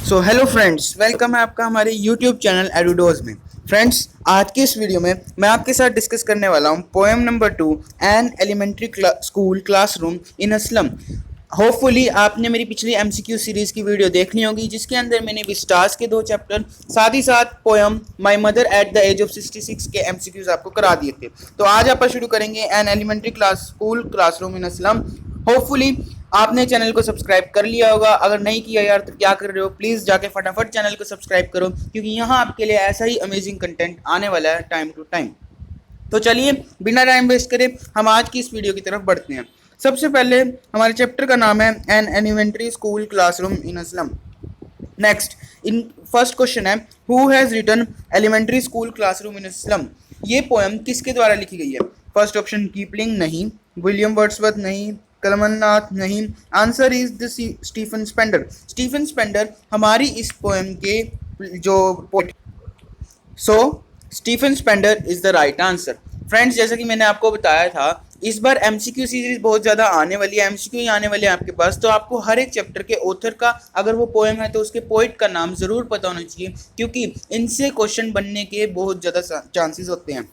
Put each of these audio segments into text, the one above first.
So hello friends, welcome है आपका हमारे यूट्यूब चैनल एडुडोज में। फ्रेंड्स, आज की इस वीडियो में मैं आपके साथ डिस्कस करने वाला हूँ poem number 2, an elementary school classroom in a slum. Hopefully आपने मेरी पिछली एमसीक्यू सीरीज़ की वीडियो देखनी होगी, जिसके अंदर मैंने विस्टार्स के 2 चैप्टर साथ ही साथ poem my mother at the age of 66 के एमसीक्यूज आपको करा दिए थे। तो आज आप शुरू करेंगे an elementary school classroom in a slum. Hopefully आपने चैनल को सब्सक्राइब कर लिया होगा। अगर नहीं किया यार तो क्या कर रहे हो, प्लीज़ जाके फटाफट चैनल को सब्सक्राइब करो, क्योंकि यहाँ आपके लिए ऐसा ही अमेजिंग कंटेंट आने वाला है टाइम टू टाइम। तो चलिए बिना टाइम वेस्ट करे हम आज की इस वीडियो की तरफ बढ़ते हैं। सबसे पहले हमारे चैप्टर का नाम है an elementary school classroom in a slum. Next, in first question है, who has written elementary school classroom in a slum. ये पोएम किसके द्वारा लिखी गई है? फर्स्ट ऑप्शन कीपलिंग नहीं, विलियम वर्ड्सवर्थ नहीं, कलमनाथ नहीं। Answer is the Stephen Spender. Stephen Spender हमारी इस पोएम के जो poet, so Stephen Spender is the right answer. Friends, जैसा कि मैंने आपको बताया था, इस बार एमसीक्यू सीरीज बहुत ज़्यादा आने वाली है, एमसीक्यू ही आने वाले हैं आपके पास। तो आपको हर एक चैप्टर के ऑथर का, अगर वो पोएम है तो उसके पोइट का नाम ज़रूर पता होना चाहिए, क्योंकि इनसे क्वेश्चन बनने के बहुत ज़्यादा चांसेस होते हैं।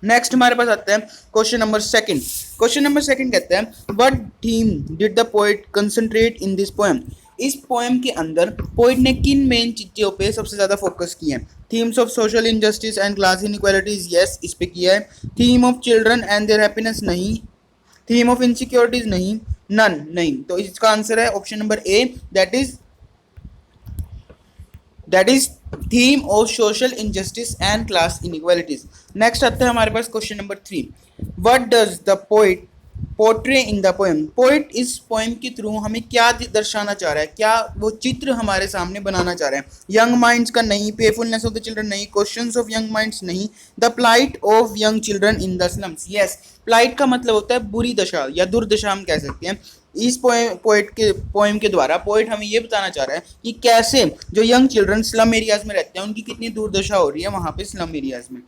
नेक्स्ट हमारे पास आता है question number second. Question number second कहते हैं, what theme did the poet concentrate in this poem. इस पोएम के अंदर पोएट ने किन मेन चीज़ों पे सबसे ज़्यादा फोकस किया है? Themes of social injustice and class inequalities, yes, इस पे किया है। Theme of children and their happiness, नहीं। थीम ऑफ इनसिक्योरिटीज, नहीं। नन, नहीं। तो इसका आंसर है option number A, that is theme of social injustice and class inequalities. Next आता है हमारे पास question number 3, what does the poet portray in the poem. Poet इस पोएम के थ्रू हमें क्या दर्शाना चाह रहा है, क्या वो चित्र हमारे सामने बनाना चाह रहा है? यंग माइंड्स का नहीं, पेफुलनेस ऑफ द चिल्ड्रन नहीं, क्वेश्चंस ऑफ यंग माइंड्स नहीं, the plight of young children in the slums, yes. Plight का मतलब होता है बुरी दशा या दुर्दशा हम कह सकते हैं। इस पोएम के द्वारा पोएट हमें ये बताना चाह रहा है कि कैसे जो यंग चिल्ड्रन स्लम एरियाज में रहते हैं उनकी कितनी दुर्दशा हो रही है वहाँ पे स्लम एरियाज में।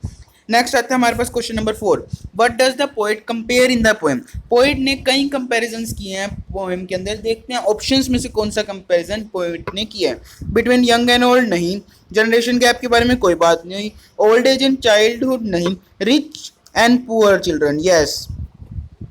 नेक्स्ट आता है हमारे पास question number 4, what does the poet compare in the poem. Poet ने कई कंपैरिजंस किए हैं पोएम के अंदर। देखते हैं ऑप्शंस में से कौन सा कंपैरिजन पोएट ने किया है। बिटवीन यंग एंड ओल्ड, नहीं। जनरेशन गैप के बारे में कोई बात नहीं। ओल्ड एज एंड चाइल्डहुड, नहीं। Rich and poor children, yes.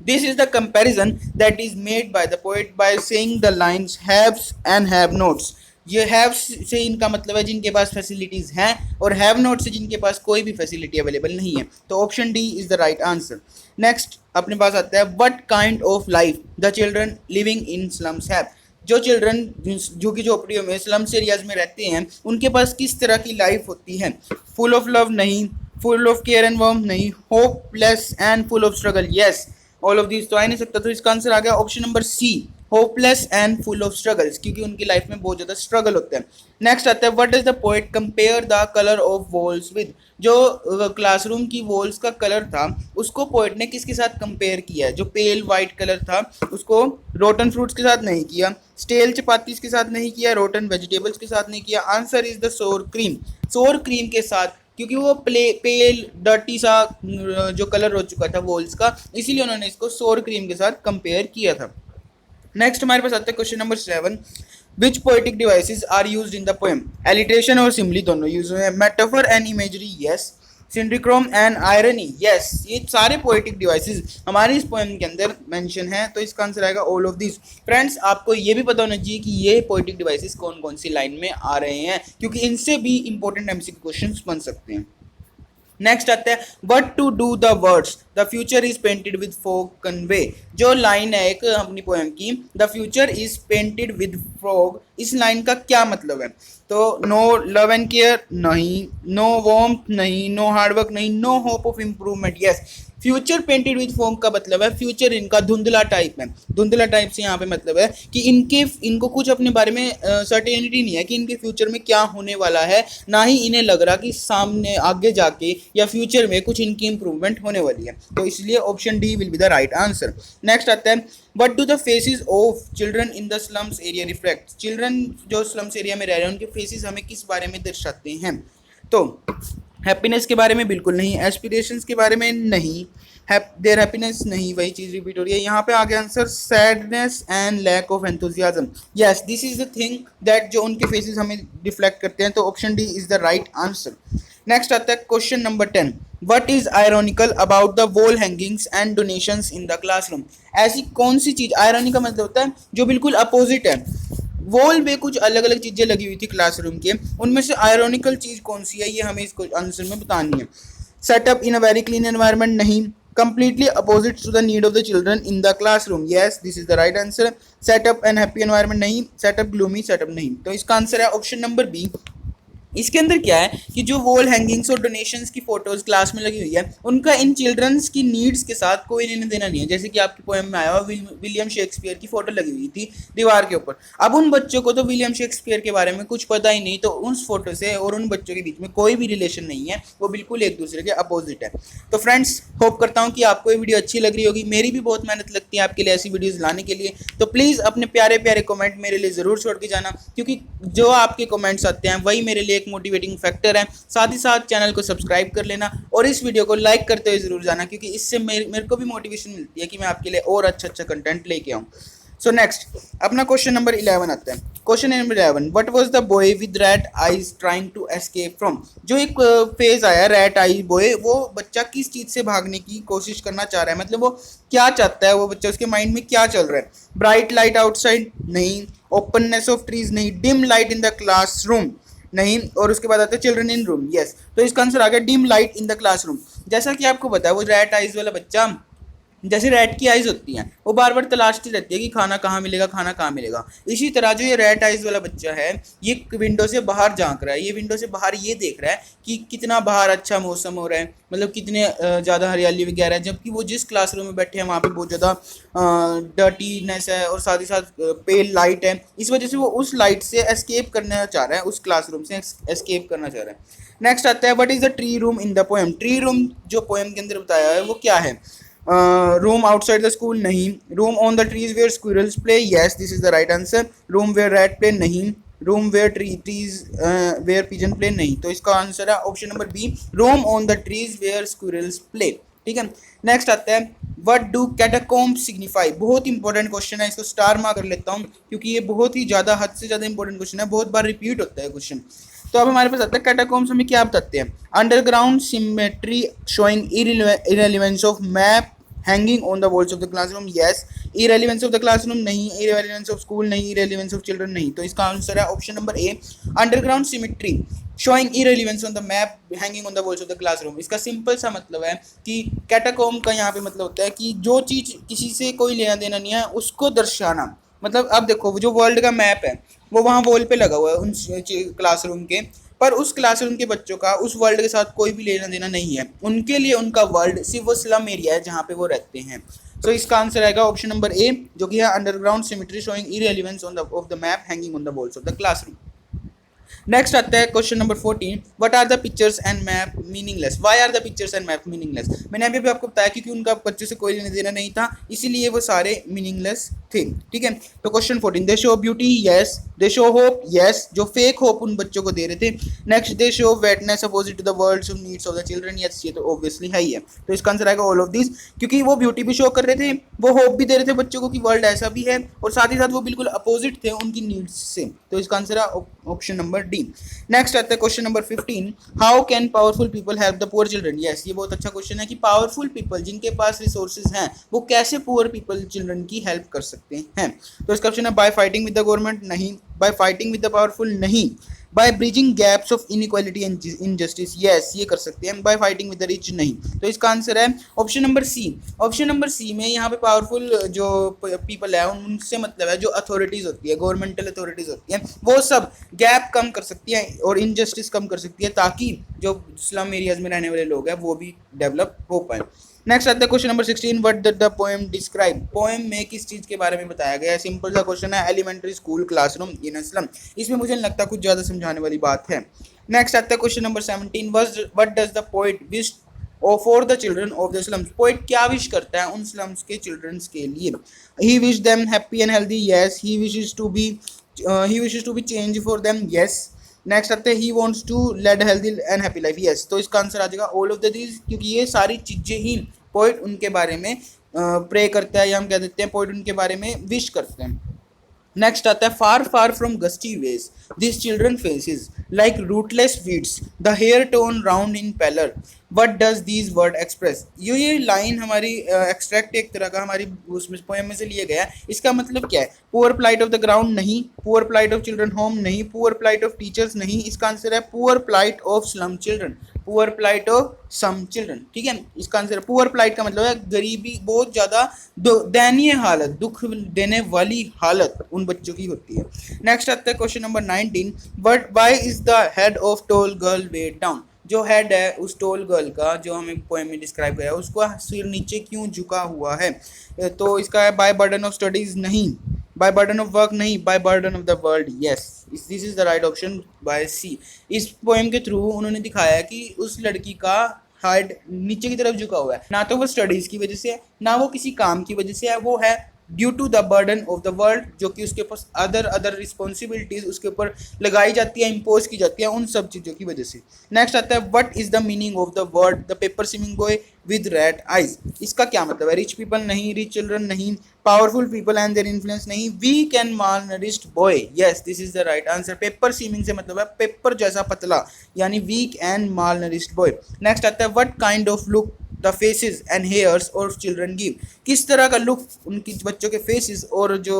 This is the comparison that is made by the poet by saying the lines haves and have nots. ये have से इनका मतलब है जिनके पास फैसिलिटीज हैं, और हैव नॉट से जिनके पास कोई भी फैसिलिटी अवेलेबल नहीं है। तो option D is the right answer. Next अपने पास आता है, what kind of life the children living in slums have. जो चिल्ड्रन जो कि झोपड़ियों में स्लम्स एरियाज में रहते हैं उनके पास किस तरह की लाइफ होती है? फुल ऑफ लव, नहीं। Full of care and warm, नहीं। Hopeless and full of struggle, yes. All of this तो आ नहीं सकता, तो इसका आंसर आ गया option number C, hopeless and full of struggles, क्योंकि उनकी लाइफ में बहुत ज़्यादा स्ट्रगल होता है। नेक्स्ट आता है, what does the poet compare the colour of walls with. जो क्लासरूम की वॉल्स का कलर था उसको पोएट ने किसके साथ कंपेयर किया है? जो पेल वाइट कलर था उसको रोटन फ्रूट्स के साथ नहीं किया, स्टेल चपातीस के साथ नहीं किया, रोटन वेजिटेबल्स के साथ नहीं किया। आंसर इज द सोर क्रीम, सोर क्रीम के साथ, क्योंकि वो पेल डर्टी सा जो कलर हो चुका था वॉल्स का, इसीलिए उन्होंने इसको सोर क्रीम के साथ कंपेयर किया था। नेक्स्ट हमारे पास आता है question number 7, which poetic devices are used in the poem. Alliteration और सिम्बली दोनों यूज हुए हैं। Metaphor and imagery, yes. सिंड्रिक्रोम एंड आयरनी, यस। ये सारे पोएटिक डिवाइसेस हमारी इस पोएम के अंदर मेंशन है, तो इसका आंसर आएगा ऑल ऑफ दिस। फ्रेंड्स, आपको ये भी पता होना चाहिए कि ये पोएटिक डिवाइसेस कौन कौन सी लाइन में आ रहे हैं, क्योंकि इनसे भी इंपॉर्टेंट एमसीक्यू क्वेश्चंस बन सकते हैं। नेक्स्ट आता है, what to do the words the future is painted with fog convey. जो लाइन है एक अपनी पोएम की, the future is painted with fog, इस लाइन का क्या मतलब है? तो नो लव एंड केयर, नहीं। नो वार्मथ, नहीं। नो हार्डवर्क, नहीं। No hope of improvement, yes. Future painted with fog का मतलब है फ्यूचर इनका धुंधला टाइप है। धुंधला टाइप से यहाँ पे मतलब है कि इनको कुछ अपने बारे में सर्टेनिटी नहीं है कि इनके फ्यूचर में क्या होने वाला है, ना ही इन्हें लग रहा कि सामने आगे जाके या फ्यूचर में कुछ इनकी इंप्रूवमेंट होने वाली है। तो इसलिए option D will be the right answer. Next आता है, what do the faces of children in the slums area reflect. Children जो स्लम्स एरिया में रह रहे हैं उनके फेसेस हमें किस बारे में दर्शाते हैं? तो हैप्पीनेस के बारे में बिल्कुल नहीं, एस्पिरेशंस के बारे में नहीं, देयर हैप्पीनेस नहीं, वही चीज़ रिपीट हो रही है। यहाँ पे आगे answer sadness and lack of enthusiasm, yes this is the thing that जो उनके फेसेस हमें रिफ्लेक्ट करते हैं, तो option D is the right answer. Next आता है question number 10, what is ironical about the wall hangings and donations in the classroom. ऐसी कौन सी चीज़, आयरॉनिक का मतलब होता है जो बिल्कुल अपोजिट है, वॉल में कुछ अलग अलग चीज़ें लगी हुई थी क्लासरूम के, उनमें से आयरॉनिकल चीज़ कौन सी है, ये हमें इसको आंसर में बतानी है। Setup in a very clean environment नहीं, completely opposite to the need of the children in the classroom, yes this is the right answer। setup and happy environment नहीं, setup gloomy setup नहीं, तो इसका answer है option number B. इसके अंदर क्या है कि जो वॉल हैंगिंग्स और डोनेशंस की फोटोज क्लास में लगी हुई है, उनका इन चिल्ड्रंस की नीड्स के साथ कोई लेना देना नहीं है। जैसे कि आपकी पोएम में आया हुआ विलियम शेक्सपियर की फोटो लगी हुई थी दीवार के ऊपर, अब उन बच्चों को तो विलियम शेक्सपियर के बारे में कुछ पता ही नहीं, तो उस फोटो से और उन बच्चों के बीच में कोई भी रिलेशन नहीं है, वो बिल्कुल एक दूसरे के अपोजिट है। तो फ्रेंड्स होप करता हूँ कि आपको ये वीडियो अच्छी लग रही होगी, मेरी भी बहुत मेहनत लगती है आपके लिए ऐसी वीडियोज़ लाने के लिए, तो प्लीज़ अपने प्यारे प्यारे कमेंट मेरे लिए ज़रूर छोड़ के जाना, क्योंकि जो आपके कमेंट्स आते हैं वही मेरे लिए एक मोटिवेटिंग फैक्टर है। साथ ही साथ चैनल को सब्सक्राइब कर लेना और इस वीडियो को लाइक करते हुए जरूर जाना, क्योंकि इससे मेरे को भी मोटिवेशन मिलती है कि मैं आपके लिए और अच्छा कंटेंट लेके आऊँ। सो नेक्स्ट अपना क्वेश्चन नंबर 11 आता है। Question number 11, what was the boy with red eyes trying to escape from. जो एक फेज आया रेड आई बॉय, वो बच्चा किस चीज़ से भागने की कोशिश करना चाह रहा है, मतलब वो क्या चाहता है, वो बच्चा उसके माइंड में क्या चल रहा है। ब्राइट लाइट आउटसाइड नहीं, ओपननेस ऑफ ट्रीज नहीं, dim light in the classroom नहीं, और उसके बाद आता है चिल्ड्रन इन रूम, यस तो इसका आंसर आ गया dim light in the classroom. जैसा कि आपको पता है वो रैट आइज वाला बच्चा, जैसे रैट की आइज होती हैं वो बार बार तलाशती रहती है कि खाना कहाँ मिलेगा, खाना कहाँ मिलेगा, इसी तरह जो ये रैट आइज वाला बच्चा है ये विंडो से बाहर झांक रहा है, ये विंडो से बाहर ये देख रहा है कि कितना बाहर अच्छा मौसम हो रहा है, मतलब कितने ज़्यादा हरियाली वगैरह है, जबकि वो जिस क्लासरूम में बैठे हैं वहाँ पे बहुत ज़्यादा डर्टीनेस है और साथ ही साथ पेल लाइट है, इस वजह से वो उस लाइट से एस्केप करना चाह रहा है, उस क्लासरूम से एस्केप करना चाह रहा है। नेक्स्ट आता है what is the tree room in the poem. Tree room जो पोएम के अंदर बताया है वो क्या है। रूम आउटसाइड द स्कूल नहीं, room on the trees where squirrels play, yes this is the right answer. Room where rat play नहीं, room where trees where pigeon play नहीं, तो इसका आंसर है option number B, room on the trees where squirrels play. ठीक है, next आता है what do कैटाकोम्ब signify. बहुत इंपॉर्टेंट क्वेश्चन है, इसको स्टार मार्क कर लेता हूँ क्योंकि ये बहुत ही ज़्यादा हद से ज़्यादा इंपॉर्टेंट क्वेश्चन है, बहुत बार रिपीट होता है क्वेश्चन। तो अब हमारे पास आता है कैटाकोम्ब्स हमें क्या बताते हैं। Underground cemetery showing irrelevance of map hanging on the walls of the classroom, yes. Irrelevance of the classroom नहीं, इरेलीवेंस ऑफ स्कूल नहीं, इरेलीवेंस ऑफ चिल्ड्रन नहीं, तो इसका आंसर है option number A, underground cemetery showing irrelevance on the map hanging on the walls of the classroom. इसका simple सा मतलब है कि कैटाकोम्ब का यहाँ पे मतलब होता है कि जो चीज़ किसी से कोई लेना देना नहीं है उसको दर्शाना। मतलब अब देखो जो वर्ल्ड का मैप है वो वहाँ वॉल पे लगा हुआ है उन क्लासरूम के, पर उस क्लासरूम के बच्चों का उस वर्ल्ड के साथ कोई भी लेना देना नहीं है, उनके लिए उनका वर्ल्ड सिर्फ वो स्लम एरिया है जहाँ पे वो रहते हैं। सो इसका आंसर आएगा ऑप्शन नंबर ए जो कि है underground cemetery showing irrelevance of the map hanging on the walls of the classroom. Next आता है question number 14, what are the pictures and map meaningless. Why are the pictures and map meaningless. मैंने अभी आपको बताया क्योंकि उनका बच्चों से कोई लेना देना नहीं था, इसीलिए वो सारे मीनिंगलेस थे। ठीक है, तो question 14, they show beauty, yes. They show hope, yes, जो फेक होप उन बच्चों को दे रहे थे। Next, they show wetness opposite to the worlds of needs of the children, yes ये तो ऑब्वियसली है ही है, तो इसका आंसर आएगा ऑल ऑफ दिस, क्योंकि वो ब्यूटी भी शो कर रहे थे, वो होप भी दे रहे थे बच्चों को कि वर्ल्ड ऐसा भी है, और साथ ही साथ वो बिल्कुल अपोजिट थे उनकी नीड्स से, तो इसका आंसर है ऑप्शन नंबर डी। नेक्स्ट आता है question number 15, how can powerful people help the poor children. Yes ये बहुत अच्छा क्वेश्चन है कि पावरफुल पीपल जिनके पास रिसोर्सेज हैं वो कैसे पुअर पीपल चिल्ड्रन की हेल्प कर सकते हैं। तो इसका ऑप्शन है by fighting with the government नहीं, by fighting with the powerful नहीं, by bridging gaps of inequality and injustice, yes ये कर सकते हैं, by fighting with the rich नहीं, तो इसका आंसर है option number C. Option number C में यहाँ पे पावरफुल जो पीपल है उनसे मतलब है जो अथॉरिटीज़ होती है, गवर्नमेंटल अथॉरिटीज़ होती हैं, वो सब गैप कम कर सकती हैं और इनजस्टिस कम कर सकती है, ताकि जो स्लम एरियाज में रहने वाले लोग हैं वो भी डेवलप हो पाए। नेक्स्ट आता है question number 16, what did the poem describe. Poem में किस चीज़ के बारे में बताया गया है। सिंपल सा क्वेश्चन है, elementary school classroom in a slum, इसमें मुझे नहीं लगता कुछ ज़्यादा समझाने वाली बात है। नेक्स्ट आता है question number 17, what does the poet wish for the children of the slums. Poet क्या विश करता है उन स्लम्स के चिल्ड्रंस के लिए। He wish them happy and healthy, yes. He wishes to be change for them, yes. Next आते हैं he wants to lead healthy and happy life, yes, तो इसका आंसर आ जाएगा ऑल ऑफ द दीज, क्योंकि ये सारी चीज़ें ही पोइट उनके बारे में प्रे करता है, या हम कह देते हैं पोइट उनके बारे में विश करते हैं। नेक्स्ट आता है far far from gusty waves this children faces like rootless weeds the hair torn round in pallor what does these word express. ये लाइन हमारी एक्सट्रैक्ट एक तरह का हमारी उसमें पोएम में से लिया गया है। इसका मतलब क्या है? Poor plight of the ground नहीं, poor plight of children home नहीं, पुअर प्लाइट ऑफ टीचर्स नहीं, इसका आंसर है poor plight of slum children, poor plight of some children. ठीक है, इसका आंसर है पुअर प्लाइट का मतलब है गरीबी, बहुत ज़्यादा दयनीय हालत, दुख देने वाली हालत उन बच्चों की होती है। नेक्स्ट आता है question number 19, but why is the head of tall girl weighed down. जो हेड है उस टॉल गर्ल का, जो हमें पोएम में डिस्क्राइब किया है, उसको सिर नीचे क्यों झुका हुआ है? तो इसका है बाय बर्डन ऑफ स्टडीज नहीं, बाय बर्डन ऑफ वर्क नहीं, by burden of the world, yes, this is the right option by C. इस पोएम के थ्रू उन्होंने दिखाया कि उस लड़की का हेड नीचे की तरफ झुका हुआ है, ना तो वो स्टडीज की वजह से है, ना वो किसी काम की वजह से है, वो है due to the burden of the world, जो कि उसके पास अदर रिस्पॉन्सिबिलिटीज उसके ऊपर लगाई जाती है, इम्पोज की जाती है, उन सब चीज़ों की वजह से। नेक्स्ट आता है what is the meaning of the word the paper swimming boy with red eyes. इसका क्या मतलब है? रिच पीपल नहीं, रिच चिल्ड्रन नहीं, powerful people and their influence नहीं, weak and malnourished boy, yes, this is the right answer. Paper swimming से मतलब है पेपर जैसा पतला, यानी weak and malnourished boy. Next आता है what kind of look the faces and hairs और चिल्ड्रन गिव। किस तरह का लुक उनकी बच्चों के फेसेस और जो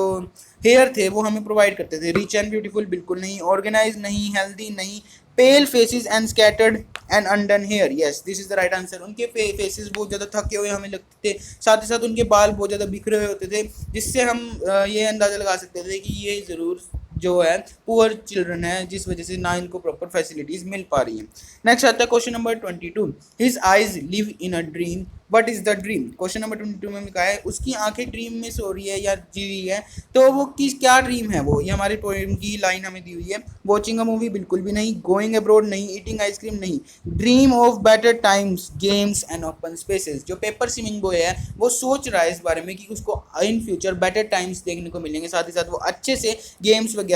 हेयर थे वो हमें प्रोवाइड करते थे? रिच एंड ब्यूटीफुल बिल्कुल नहीं, ऑर्गेनाइज नहीं, हेल्दी नहीं, pale faces and scattered and undone hair, yes, this is the right answer. उनके फेसेस बहुत ज़्यादा थके हुए हमें लगते थे, साथ ही साथ उनके बाल बहुत ज़्यादा बिखरे हुए होते थे, जिससे हम ये अंदाज़ा लगा सकते थे कि ये ज़रूर जो है पुअर चिल्ड्रन है, जिस वजह से ना इनको प्रॉपर फैसिलिटीज मिल पा रही हैं। नेक्स्ट आता है question number 22, his eyes live in a dream what is the dream. Question number 22 में लिखा है उसकी आंखें ड्रीम में सो रही है या जी रही है, तो वो किस क्या ड्रीम है वो? ये हमारे पोएम की लाइन हमें दी हुई है। वॉचिंग अ मूवी बिल्कुल भी नहीं, गोइंग अब्रॉड नहीं, ईटिंग आइसक्रीम नहीं, dream of better times games and open spaces. जो पेपर स्विमिंग बॉय है वो सोच रहा है इस बारे में कि उसको इन फ्यूचर बेटर टाइम्स देखने को मिलेंगे, साथ ही साथ वो अच्छे से गेम्स वगैरह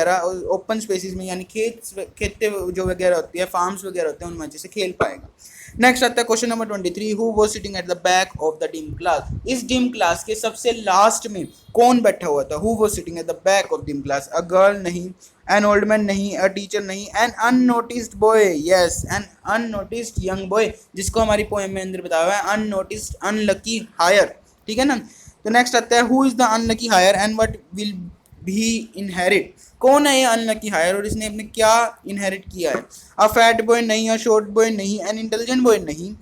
ओपन स्पेसेस में, यानी खेत जो वगैरह होती है, फार्म्स वगैरह होते हैं, उनमें अच्छे से खेल पाएगा। नेक्स्ट आता है question number 23, who was sitting at the back of the dim class. इस डिम क्लास के सबसे लास्ट में कौन बैठा हुआ था? Who was sitting at the back of dim class, a girl नहीं, एन ओल्ड मैन नहीं, अ टीचर नहीं, an unnoticed boy, yes, an unnoticed young boy, जिसको हमारी पोएम में अंदर बताया हुआ है अननोटिस्ड अनलकी हायर। ठीक है ना? तो नेक्स्ट आता है who is the unlucky heir and what will भी इनहेरिट। कौन है ये अनलकी हायर और इसने अपने क्या इनहेरिट किया है? अ फैट बॉय नहीं, अ शॉर्ट बॉय नहीं, एन इंटेलिजेंट बॉय नहीं,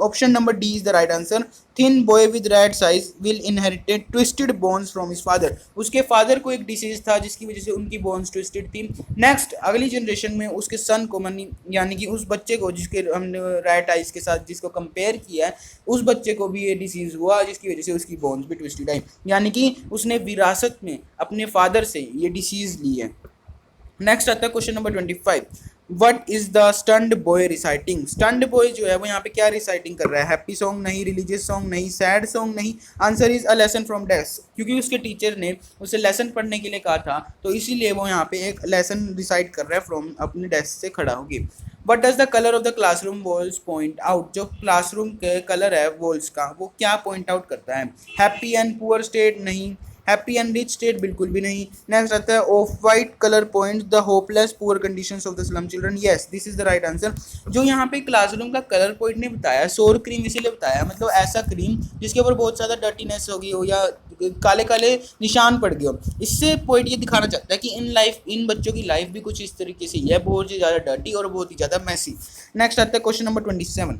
option number D is the right answer. Thin boy with red size will inherited twisted bones from his father. उसके फादर को एक डिसीज था जिसकी वजह से उनकी बोन्स ट्विस्टेड थी। नेक्स्ट अगली जनरेशन में उसके सन को यानी कि उस बच्चे को जिसके हमने रेड आइज के साथ जिसको कंपेयर किया है, उस बच्चे को भी ये डिसीज हुआ जिसकी वजह से उसकी बोन्स भी ट्विस्टेड आई, यानी कि उसने विरासत में अपने फादर से ये डिसीज ली है। नेक्स्ट आता है question number 25, what is the stunted boy reciting. Stunted boy जो है वो यहाँ पे क्या रिसाइटिंग कर रहा है? हैप्पी सॉन्ग नहीं, रिलीजियस सॉन्ग नहीं, सैड सॉन्ग नहीं, answer is a lesson from desk, क्योंकि उसके टीचर ने उसे लेसन पढ़ने के लिए कहा था, तो इसीलिए वो यहाँ पे एक लेसन रिसाइट कर रहा है फ्रॉम अपने डेस्क से खड़ा होगी। What does the colour of the classroom walls point out. जो क्लासरूम के कलर है वॉल्स का, वो क्या पॉइंट आउट करता है? हैप्पी एंड पुअर स्टेट नहीं, हैप्पी एंड रिच स्टेट बिल्कुल भी नहीं। नेक्स्ट आता है of white colour point the hopeless poor conditions of the slum children, yes, this is the right answer. जो यहाँ पे क्लासरूम का कलर पॉइंट ने बताया, सोर क्रीम इसीलिए बताया, मतलब ऐसा क्रीम जिसके ऊपर बहुत ज़्यादा डर्टीनेस हो गई हो या काले काले निशान पड़ गए हो। इससे पॉइंट ये दिखाना चाहता है कि इन बच्चों की लाइफ भी कुछ इस तरीके से है, बहुत ही ज़्यादा डर्टी और बहुत ही ज़्यादा मैसी। नेक्स्ट आता है question number 27,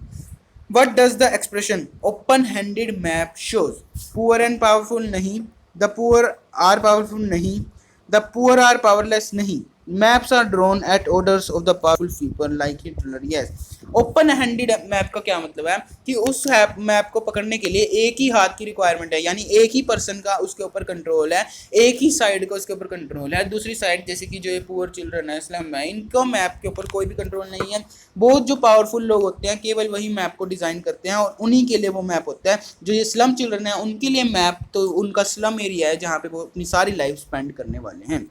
what does the expression open handed map shows. Poor and powerful नहीं, द पुअर आर पावरफुल नहीं, द पुअर आर पावरलेस नहीं, maps are drawn at orders of the powerful people like Hitler, yes. Open handed map का क्या मतलब है? कि उस map को पकड़ने के लिए एक ही हाथ की रिक्वायरमेंट है, यानी एक ही पर्सन का उसके ऊपर कंट्रोल है, एक ही साइड का उसके ऊपर कंट्रोल है। दूसरी साइड जैसे कि जो ये पुअर चिल्ड्रन है, स्लम है, इनको मैप के ऊपर कोई भी कंट्रोल नहीं है। बहुत जो पावरफुल लोग होते हैं केवल वही मैप को डिज़ाइन करते हैं और उन्हीं के लिए वो मैप होता है। जो ये स्लम चिल्ड्रन है उनके लिए मैप तो उनका स्लम एरिया है जहाँ पे वो अपनी सारी लाइफ स्पेंड करने वाले हैं।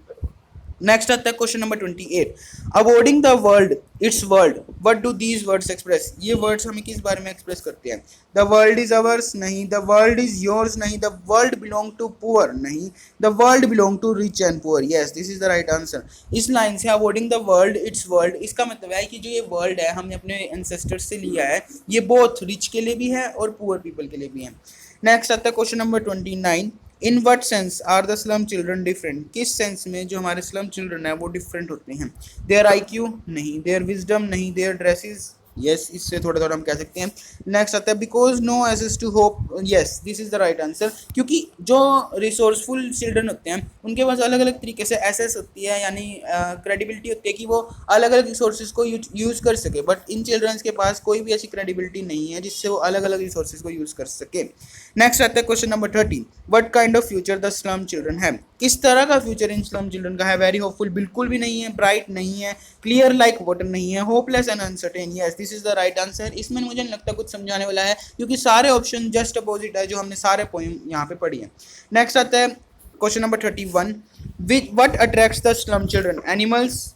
नेक्स्ट आता है question number 28, avoiding the world its world, what do these words express, ये वर्ड्स हमें किस बारे में एक्सप्रेस करते हैं? द वर्ल्ड इज अवर्स नहीं, द वर्ल्ड इज योर्स नहीं, the world belong to poor नहीं, the world belong to rich and poor, yes this is the right answer. इस लाइन से avoiding the world its world, इसका मतलब है कि जो ये वर्ल्ड है हमने अपने एंसेस्टर्स से लिया है, ये बोथ रिच के लिए भी है और पुअर पीपल के लिए भी है। नेक्स्ट आता है question number 29, in what sense are the slum children different, किस सेंस में जो हमारे स्लम चिल्ड्रन है वो डिफरेंट होते हैं? देयर IQ नहीं, देयर विजडम नहीं, देयर ड्रेसेस, यस इससे थोड़ा थोड़ा हम कह सकते हैं। नेक्स्ट आता है because no access to hope, yes this is the right answer, क्योंकि जो रिसोर्सफुल चिल्ड्रन होते हैं उनके पास अलग अलग तरीके से एसेस होती है, यानी क्रेडिबिलिटी होती है कि वो अलग अलग रिसोर्सेज को यूज़ कर सके, बट इन चिल्ड्रंस के पास कोई भी ऐसी क्रेडिबिलिटी नहीं है जिससे वो अलग अलग रिसोर्सेज को यूज़ कर सके। नेक्स्ट आता है question number 30, what kind of future the slum children है, किस तरह का फ्यूचर इन स्लम चिल्ड्रन का है? वेरी होपफुल बिल्कुल भी नहीं है, ब्राइट नहीं है, क्लियर लाइक वाटर नहीं है, hopeless and uncertain, yes this is the right answer. इसमें मुझे नहीं लगता कुछ समझाने वाला है क्योंकि सारे ऑप्शन जस्ट अपोजिट है जो हमने सारे पोएम यहाँ पे पढ़ी है। नेक्स्ट आता है question number 31, what attracts the slum children, animals,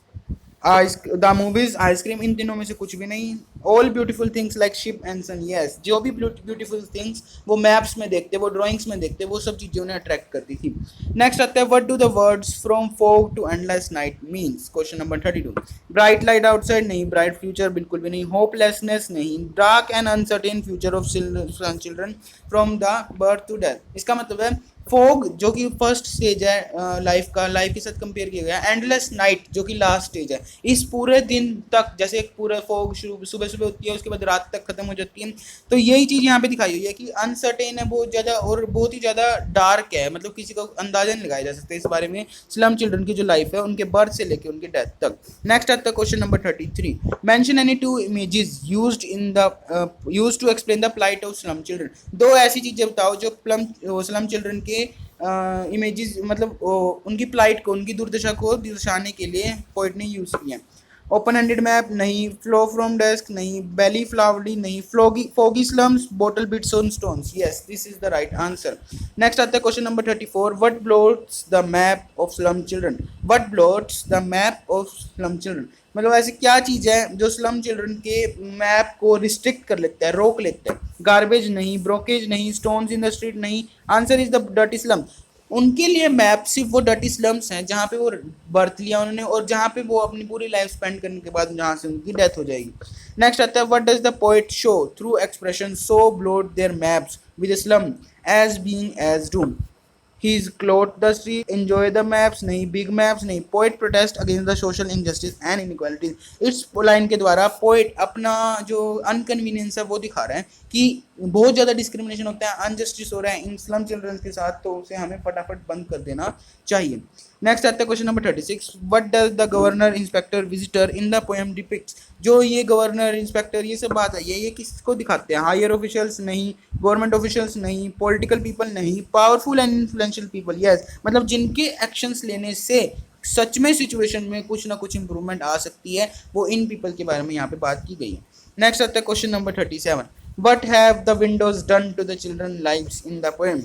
the movies, ice cream, इन तीनों में से कुछ भी नहीं। All beautiful things like ship and sun, yes जो भी ब्यूटीफुल थिंग्स वो मैप्स में देखते, वो ड्राइंग्स में देखते, वो सब चीज़ें उन्हें अट्रैक्ट करती थी। नेक्स्ट आता है what do the words from fog to endless night means, question number 32, bright light outside नहीं, ब्राइट फ्यूचर बिल्कुल भी नहीं, होपलेसनेस नहीं, dark and uncertain future of children from the birth to death, इसका मतलब है फोग जो कि फर्स्ट स्टेज है लाइफ का, लाइफ के साथ कंपेयर किया गया, एंडलेस नाइट जो कि लास्ट स्टेज है, इस पूरे दिन तक जैसे एक पूरा फोग सुबह सुबह होती है उसके बाद रात तक खत्म हो जाती है, तो यही चीज़ यहाँ पे दिखाई हुई है कि अनसर्टेन है बहुत ज़्यादा और बहुत ही ज़्यादा डार्क है, मतलब किसी को अंदाजा नहीं लगाया जा सकता इस बारे में स्लम चिल्ड्रन की जो लाइफ है उनके बर्थ से लेकर उनके डेथ तक। नेक्स्ट आता है question number 33, mention any two images used to explain the plight of slum children, दो ऐसी चीज़ें बताओ जो स्लम चिल्ड्रन के इमेजेस मतलब उनकी प्लाइट को, उनकी दुर्दशा को दर्शाने के लिए पोइट ने यूज़ किया। ओपन हैंडेड मैप नहीं, फ्लो फ्रॉम डेस्क नहीं, बेली फ्लावरी नहीं, foggy slums, bottle beads on stones, yes this is the right answer. Next आता है question number 34, what blots the map of slum children, what blots the map of slum children, मतलब ऐसी क्या चीज़ है जो slum children के map को restrict कर लेता है, रोक लेता है? गार्बेज नहीं, ब्रोकेज नहीं, स्टोन्स इन द स्ट्रीट नहीं, answer is the dirty slum. उनके लिए मैप सिर्फ वो डर्टी स्लम्स हैं जहाँ पे वो बर्थ लिया उन्होंने और जहाँ पे वो अपनी पूरी लाइफ स्पेंड करने के बाद जहाँ से उनकी डेथ हो जाएगी। नेक्स्ट आता है what does the poet show through expression so blot their maps with slum as being as doom, he is cloth the street, enjoy the maps नहीं, बिग मैप्स नहीं, poet protest against the social injustice and inequalities. इस line के द्वारा poet अपना जो अनकन्वीनियंस है वो दिखा रहे हैं कि बहुत ज़्यादा डिस्क्रिमिनेशन होता है, अनजस्टिस हो रहा है इन स्लम चिल्ड्रंस के साथ, तो उसे हमें फटाफट बंद कर देना चाहिए। नेक्स्ट आता है question number 36, what does the governor inspector visitor in the poem depicts, जो ये गवर्नर इंस्पेक्टर ये सब बात है ये किसको दिखाते हैं? हायर ऑफिशियल्स नहीं, गवर्नमेंट ऑफिशियल्स नहीं, पॉलिटिकल पीपल नहीं, powerful and influential people, yes मतलब जिनके एक्शंस लेने से सच में सिचुएशन में कुछ ना कुछ इंप्रूवमेंट आ सकती है, वो इन पीपल के बारे में यहाँ पे बात की गई है। नेक्स्ट आता है question number 37, what have the windows done to the children lives in the poem,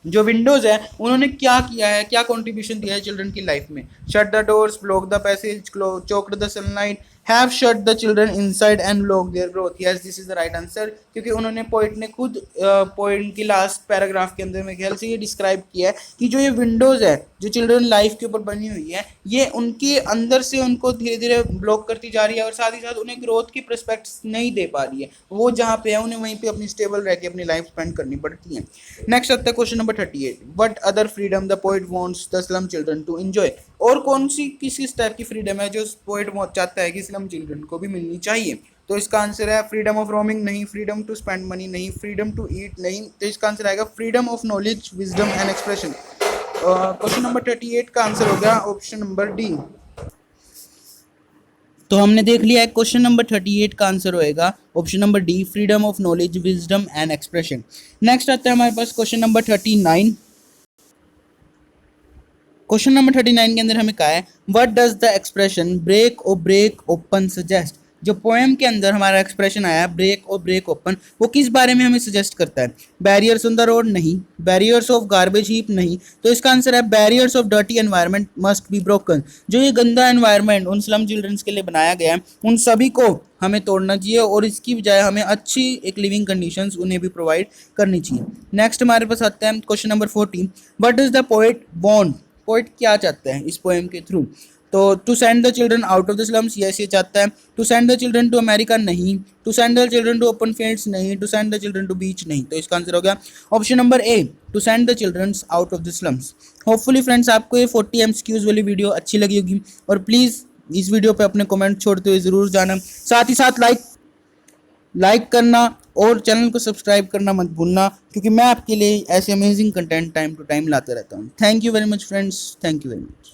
जो विंडोज है उन्होंने क्या किया है, क्या कंट्रीब्यूशन दिया है चिल्ड्रन की लाइफ में? Shut the doors, block the passage, choked the sunlight, have shut the children inside and block their growth, yes this is the right answer, क्योंकि उन्होंने पोइट ने खुद पोइट की लास्ट पैराग्राफ के अंदर में ख्याल से ये डिस्क्राइब किया है कि जो ये विंडोज है जो चिल्ड्रन लाइफ के ऊपर बनी हुई है ये उनके अंदर से उनको धीरे धीरे ब्लॉक करती जा रही है और साथ ही साथ उन्हें ग्रोथ की प्रोस्पेक्ट्स नहीं दे पा रही है, वो जहाँ पे है उन्हें वहीं पे अपनी स्टेबल रह के अपनी लाइफ स्पेंड करनी पड़ती है। नेक्स्ट आता है question number 38, what other freedom the poet wants the slum children to enjoy, और कौन सी किस टाइप की फ्रीडम है जो पोइट चाहता है कि स्लम चिल्ड्रन को भी मिलनी चाहिए? तो इसका आंसर है फ्रीडम ऑफ रोमिंग नहीं, फ्रीडम टू स्पेंड मनी नहीं, फ्रीडम टू ईट नहीं, तो इसका आंसर आएगा freedom of knowledge, wisdom and expression. Question number 38 का आंसर हो गया ऑप्शन नंबर डी। तो हमने देख लिया है क्वेश्चन नंबर 38 का आंसर होएगा option number D, freedom of knowledge, wisdom and expression. Next आता है हमारे पास क्वेश्चन नंबर 39। क्वेश्चन नंबर 39 के अंदर हमें कहा है what does the expression break और ब्रेक ओपन सजेस्ट, जो पोएम के अंदर हमारा एक्सप्रेशन आया ब्रेक और ब्रेक ओपन, वो किस बारे में हमें सजेस्ट करता है? बैरियर्स ऑन द रोड नहीं, बैरियर्स ऑफ गार्बेज हीप नहीं, तो इसका आंसर है barriers of dirty environment must be broken. जो ये गंदा एनवायरनमेंट उन स्लम चिल्ड्रंस के लिए बनाया गया है, उन सभी को हमें तोड़ना चाहिए और इसकी बजाय हमें अच्छी एक लिविंग कंडीशंस उन्हें भी प्रोवाइड करनी चाहिए। नेक्स्ट हमारे पास आता है question number 14, what does the poet want? Poet क्या चाहता है इस पोएम के थ्रू? तो to send the children out of the slums, yes ये चाहता है। To send the children to America नहीं, to send the children to open fields नहीं, to send the children to beach नहीं, तो इसका आंसर हो गया option number A, to send the children out of the slums. Hopefully friends आपको ये 40 MCQs वाली वीडियो अच्छी लगी होगी और प्लीज़ इस वीडियो पे अपने कमेंट छोड़ते हुए ज़रूर जाना, साथ ही साथ लाइक करना और चैनल को सब्सक्राइब करना मत भूलना, क्योंकि मैं आपके लिए ऐसे amazing content time to time लाते रहता हूँ। Thank you very much friends, thank you very much.